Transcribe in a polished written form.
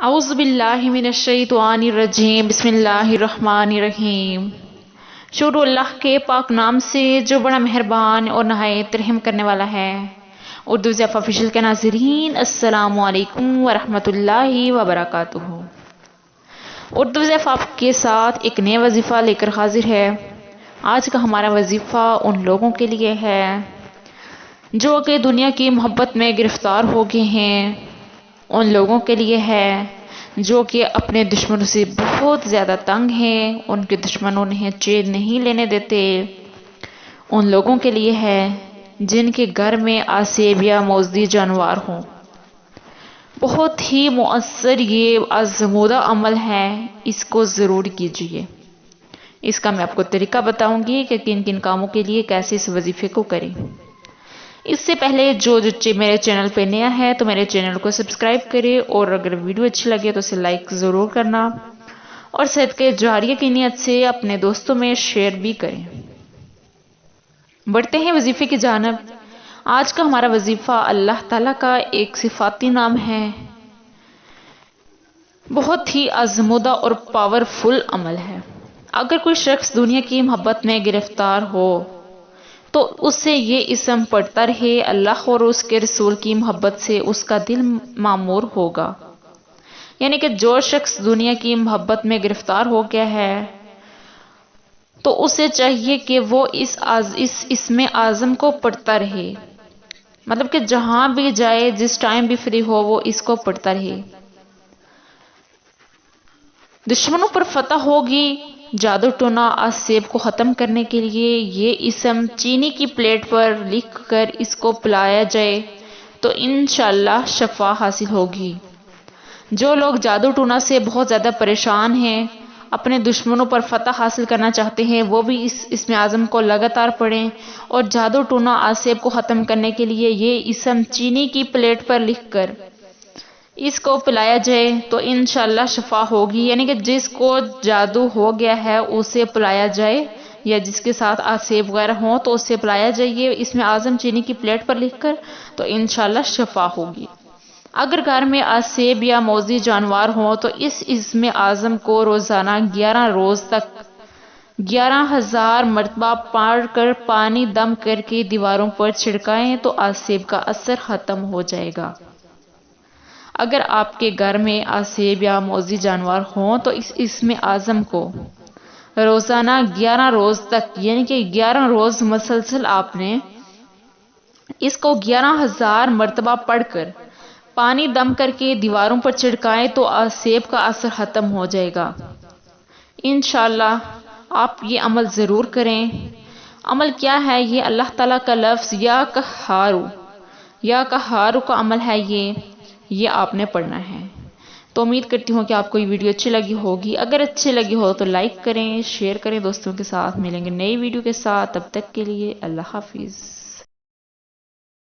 اعوذ باللہ من الشیطان الرجیم، بسم اللہ الرحمن الرحیم۔ شروع اللہ کے پاک نام سے جو بڑا مہربان اور نہایت رحم کرنے والا ہے۔ اردو ضیف آفیشیل کے ناظرین، السلام علیکم ورحمۃ اللہ وبرکاتہ۔ اردو ضیف آپ کے ساتھ ایک نیا وظیفہ لے کر حاضر ہے۔ آج کا ہمارا وظیفہ ان لوگوں کے لیے ہے جو کہ دنیا کی محبت میں گرفتار ہو گئے ہیں، ان لوگوں کے لیے ہے جو کہ اپنے دشمنوں سے بہت زیادہ تنگ ہیں، ان کے دشمن انہیں چین نہیں لینے دیتے، ان لوگوں کے لیے ہے جن کے گھر میں آسیب یا موذی جانور ہوں۔ بہت ہی مؤثر یہ آزمودہ عمل ہے، اس کو ضرور کیجیے۔ اس کا میں آپ کو طریقہ بتاؤں گی کہ کن کن کاموں کے لیے کیسے اس وظیفے کو کریں۔ اس سے پہلے جو میرے چینل پہ نیا ہے تو میرے چینل کو سبسکرائب کرے، اور اگر ویڈیو اچھی لگے تو اسے لائک ضرور کرنا، اور صدقہ جاریہ کی نیت سے اپنے دوستوں میں شیئر بھی کریں۔ بڑھتے ہیں وظیفے کی جانب۔ آج کا ہمارا وظیفہ اللہ تعالیٰ کا ایک صفاتی نام ہے، بہت ہی آزمودہ اور پاورفل عمل ہے۔ اگر کوئی شخص دنیا کی محبت میں گرفتار ہو تو اس سے یہ اسم پڑھتا رہے، اللہ اور اس کے رسول کی محبت سے اس کا دل معمور ہوگا۔ یعنی کہ جو شخص دنیا کی محبت میں گرفتار ہو گیا ہے تو اسے چاہیے کہ وہ اس اسم اعظم کو پڑھتا رہے، مطلب کہ جہاں بھی جائے، جس ٹائم بھی فری ہو، وہ اس کو پڑھتا رہے۔ دشمنوں پر فتح ہوگی۔ جادو ٹونا آسیب کو ختم کرنے کے لیے یہ اسم چینی کی پلیٹ پر لکھ کر اس کو پلایا جائے تو انشاءاللہ شفا حاصل ہوگی۔ جو لوگ جادو ٹونا سے بہت زیادہ پریشان ہیں، اپنے دشمنوں پر فتح حاصل کرنا چاہتے ہیں، وہ بھی اس اسم اعظم کو لگاتار پڑھیں، اور جادو ٹونا آسیب کو ختم کرنے کے لیے یہ اسم چینی کی پلیٹ پر لکھ کر اس کو پلایا جائے تو انشاءاللہ شفا ہوگی۔ یعنی کہ جس کو جادو ہو گیا ہے اسے پلایا جائے، یا جس کے ساتھ آسیب وغیرہ ہوں تو اسے پلایا جائے اسم اعظم چینی کی پلیٹ پر لکھ کر، تو انشاءاللہ شفا ہوگی۔ اگر گھر میں آسیب یا موذی جانور ہوں تو اس اسم اعظم کو روزانہ 11 روز تک 11,000 مرتبہ پڑھ کر پانی دم کر کے دیواروں پر چھڑکائیں تو آسیب کا اثر ختم ہو جائے گا۔ اگر آپ کے گھر میں آسیب یا موذی جانور ہوں تو اس اسم اعظم کو روزانہ 11 روز تک، یعنی کہ 11 روز مسلسل آپ نے اس کو 11,000 مرتبہ پڑھ کر پانی دم کر کے دیواروں پر چھڑکائیں تو آسیب کا اثر ختم ہو جائے گا۔ انشاءاللہ آپ یہ عمل ضرور کریں۔ عمل کیا ہے؟ یہ اللہ تعالیٰ کا لفظ یا قہارو کا عمل ہے، یہ آپ نے پڑھنا ہے۔ تو امید کرتی ہوں کہ آپ کو یہ ویڈیو اچھی لگی ہوگی۔ اگر اچھی لگی ہو تو لائک کریں، شیئر کریں دوستوں کے ساتھ۔ ملیں گے نئی ویڈیو کے ساتھ، تب تک کے لیے اللہ حافظ۔